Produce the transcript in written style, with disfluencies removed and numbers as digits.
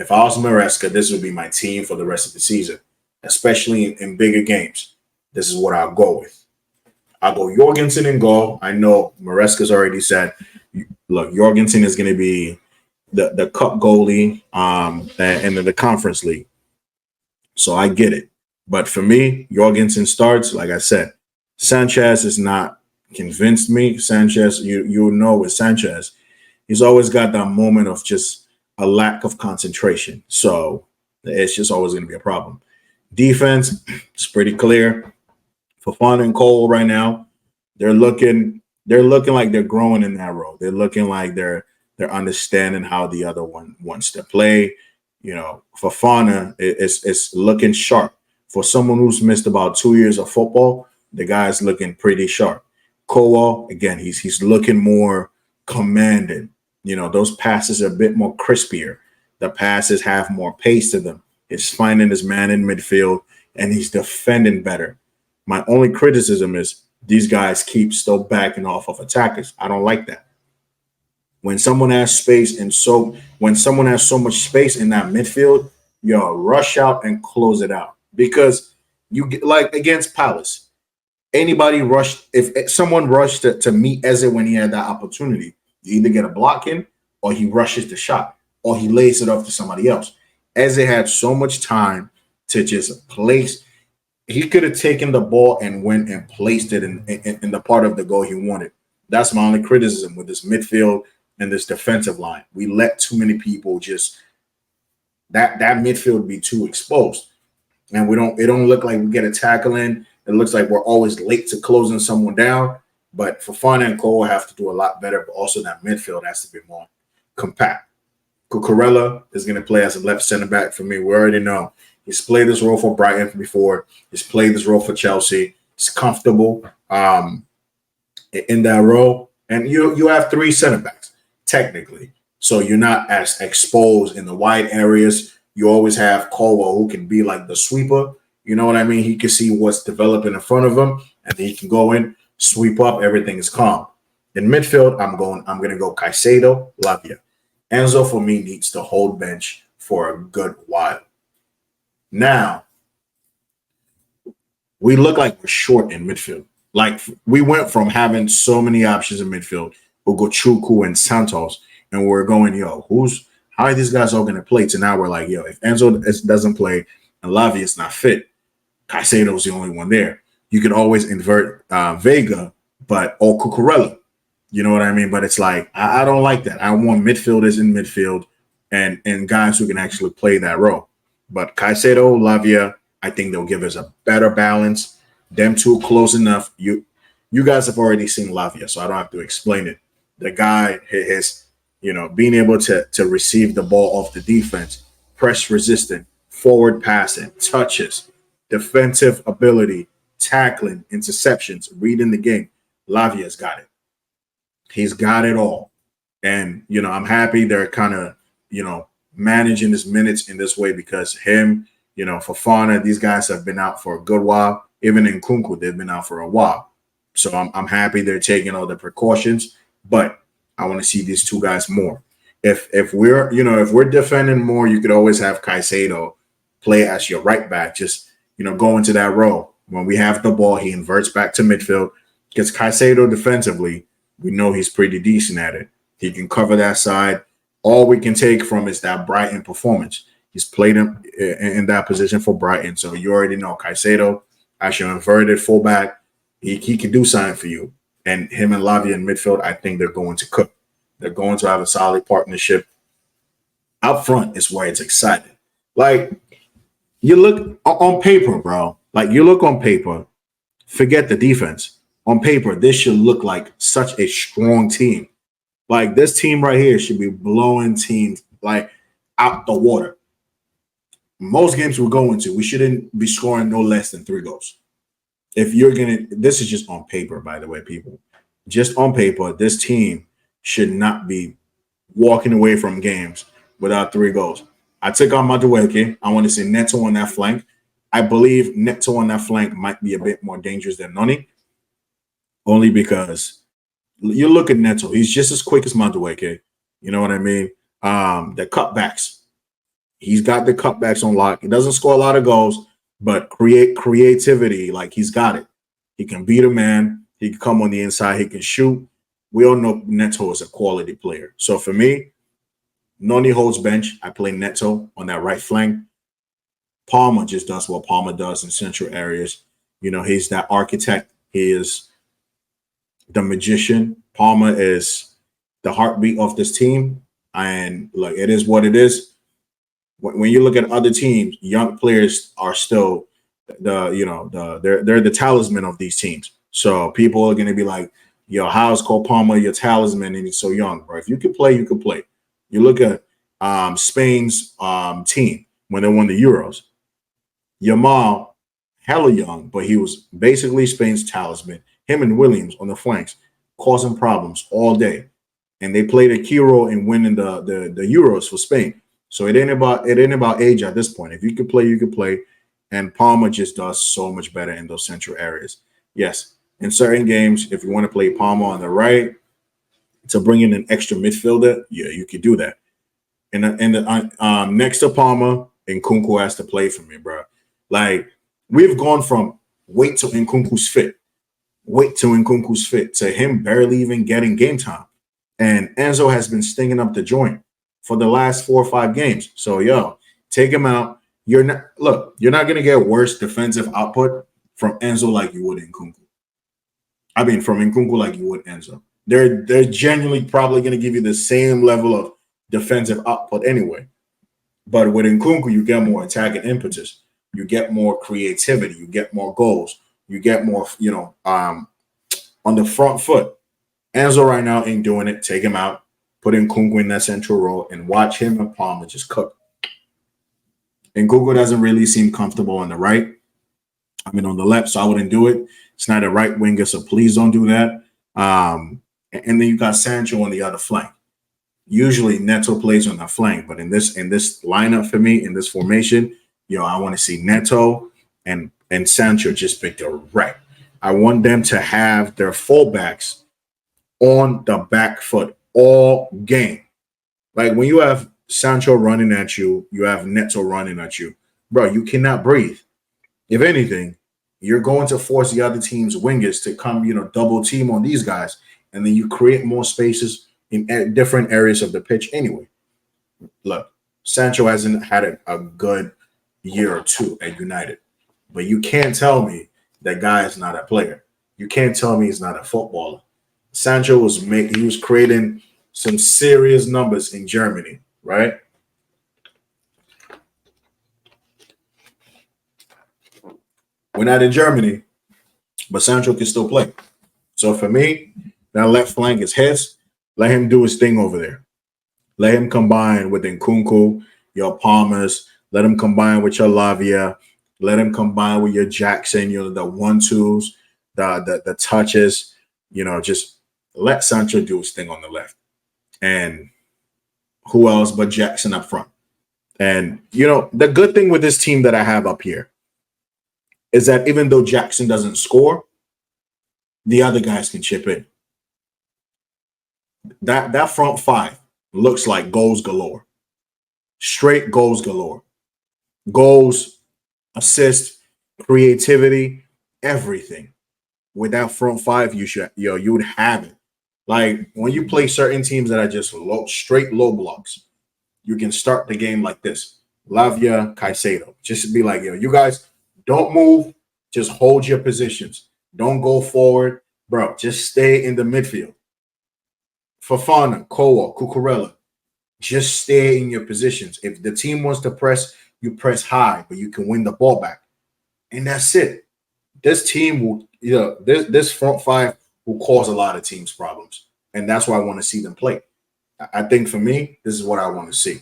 If I was Maresca, this would be my team for the rest of the season, especially in bigger games. This is what I'll go with. I'll go Jorgensen in goal. I know Maresca's already said, look, Jorgensen is going to be the cup goalie and the conference league. So I get it. But for me, Jorgensen starts. Like I said, Sanchez is not convinced me. Sanchez, you know with Sanchez, he's always got that moment of just a lack of concentration. So it's just always going to be a problem. Defense, it's pretty clear. Fofana and Cole right now, they're looking like they're growing in that role. They're looking like they're understanding how the other one wants to play. Fofana is looking sharp. For someone who's missed about 2 years of football, the guy's looking pretty sharp. Cole, again, he's looking more commanding. Those passes are a bit more crispier. The passes have more pace to them. He's finding his man in midfield, and he's defending better. My only criticism is these guys keep still backing off of attackers. I don't like that. When someone has space when someone has so much space in that midfield, rush out and close it out. Because you get like against Palace, anybody rushed, if someone rushed to meet Eze when he had that opportunity, you either get a block in or he rushes the shot or he lays it off to somebody else. Eze had so much time to just place. He could have taken the ball and went and placed it in the part of the goal he wanted. That's my only criticism with this midfield and this defensive line. We let too many people just that midfield be too exposed. And it don't look like we get a tackle in. It looks like we're always late to closing someone down. But Fofana and Cole have to do a lot better, but also that midfield has to be more compact. Cucurella is going to play as a left center back for me. We already know. He's played this role for Brighton before. He's played this role for Chelsea. He's comfortable in that role. And you have three center backs, technically. So you're not as exposed in the wide areas. You always have Colwell, who can be like the sweeper. You know what I mean? He can see what's developing in front of him, and he can go in, sweep up. Everything is calm. In midfield, I'm going to go Caicedo, Lavia. Enzo, for me, needs to hold bench for a good while. Now, we look like we're short in midfield. Like, we went from having so many options in midfield, Ugochukwu and Santos, and we're going, how are these guys all going to play? To now we're like, if Enzo doesn't play and Lavia is not fit, Caicedo's the only one there. You can always invert Vega, or Cucurella. You know what I mean? But it's like, I don't like that. I want midfielders in midfield and guys who can actually play that role. But Caicedo, Lavia, I think they'll give us a better balance. Them two close enough. You guys have already seen Lavia, so I don't have to explain it. The guy is, being able to receive the ball off the defense, press resistant, forward passing, touches, defensive ability, tackling, interceptions, reading the game. Lavia's got it. He's got it all. And, I'm happy they're kind of, managing his minutes in this way because him, Fofana, these guys have been out for a good while. Even in Nkunku, they've been out for a while. So I'm happy they're taking all the precautions, but I want to see these two guys more. If we're defending more, you could always have Caicedo play as your right back, just, go into that role. When we have the ball, he inverts back to midfield. Because Caicedo defensively, we know he's pretty decent at it. He can cover that side. All we can take from is that Brighton performance. He's played him in that position for Brighton. So you already know Caicedo, as your inverted fullback, he can do something for you. And him and Lavia in midfield, I think they're going to cook. They're going to have a solid partnership. Up front is where it's exciting. Like, you look on paper, bro. Like, you look on paper, forget the defense. On paper, this should look like such a strong team. Like, this team right here should be blowing teams, like, out the water. Most games we're going to, we shouldn't be scoring no less than 3 goals. If you're going to – this is just on paper, by the way, people. Just on paper, this team should not be walking away from games without 3 goals. I took on Madueke. I want to say Neto on that flank. I believe Neto on that flank might be a bit more dangerous than Noni, only because you look at Neto. He's just as quick as Madueke. You know what I mean? The cutbacks. He's got the cutbacks on lock. He doesn't score a lot of goals, but creativity, like he's got it. He can beat a man. He can come on the inside. He can shoot. We all know Neto is a quality player. So for me, Noni holds bench. I play Neto on that right flank. Palmer just does what Palmer does in central areas. You know, he's that architect. He is the magician. Palmer is the heartbeat of this team. And look, it is what it is. When you look at other teams, young players are still they're the talisman of these teams. So people are going to be like, yo, how's Cole Palmer your talisman and he's so young, bro? If you could play, you could play. You look at Spain's team when they won the Euros. Yamal, hella young, but he was basically Spain's talisman. Him and Williams on the flanks, causing problems all day. And they played a key role in winning the Euros for Spain. So it ain't about age at this point. If you could play, you could play. And Palmer just does so much better in those central areas. Yes, in certain games, if you want to play Palmer on the right to bring in an extra midfielder, yeah, you could do that. And next to Palmer, Nkunku has to play for me, bro. Like, we've gone from wait till Nkunku's fit to him barely even getting game time. And Enzo has been stinging up the joint for the last 4 or 5 games. So, yo, take him out. You're not going to get worse defensive output from Enzo like you would Nkunku. I mean, from Nkunku like you would Enzo. They're genuinely probably going to give you the same level of defensive output anyway. But with Nkunku, you get more attack and impetus. You get more creativity. You get more goals. You get more, on the front foot. Enzo right now ain't doing it. Take him out. Put Nkunku in that central role and watch him and Palmer just cook. Nkunku doesn't really seem comfortable on the right. I mean, on the left, so I wouldn't do it. It's not a right winger, so please don't do that. And then you got Sancho on the other flank. Usually Neto plays on the flank, but in this lineup for me, in this formation, I want to see Neto and Sancho just be direct. I want them to have their fullbacks on the back foot all game. Like when you have Sancho running at you, you have Neto running at you, bro, you cannot breathe. If anything, you're going to force the other team's wingers to come, double team on these guys, and then you create more spaces in different areas of the pitch anyway. Look, Sancho hasn't had a good year or two at United, but you can't tell me that guy is not a player. You can't tell me he's not a footballer. Sancho was creating some serious numbers in Germany, right? We're not in Germany, but Sancho can still play. So for me, that left flank is his. Let him do his thing over there. Let him combine with Nkunku, your Palmers. Let him combine with your Lavia. Let him combine with your Jackson, the 1-2s, the touches. Just let Sancho do his thing on the left. And who else but Jackson up front? And, the good thing with this team that I have up here is that even though Jackson doesn't score, the other guys can chip in. That front five looks like goals galore. Straight goals galore. Goals, assists, creativity, everything. With that front five, you would have it. Like when you play certain teams that are just straight low blocks, you can start the game like this. Lavia, Caicedo. Just be like, you guys don't move. Just hold your positions. Don't go forward. Bro, just stay in the midfield. Fofana, Koa, Cucurella. Just stay in your positions. If the team wants to press, you press high, but you can win the ball back. And that's it. This team will, this front five will cause a lot of teams problems. And that's why I want to see them play. I think for me, this is what I want to see.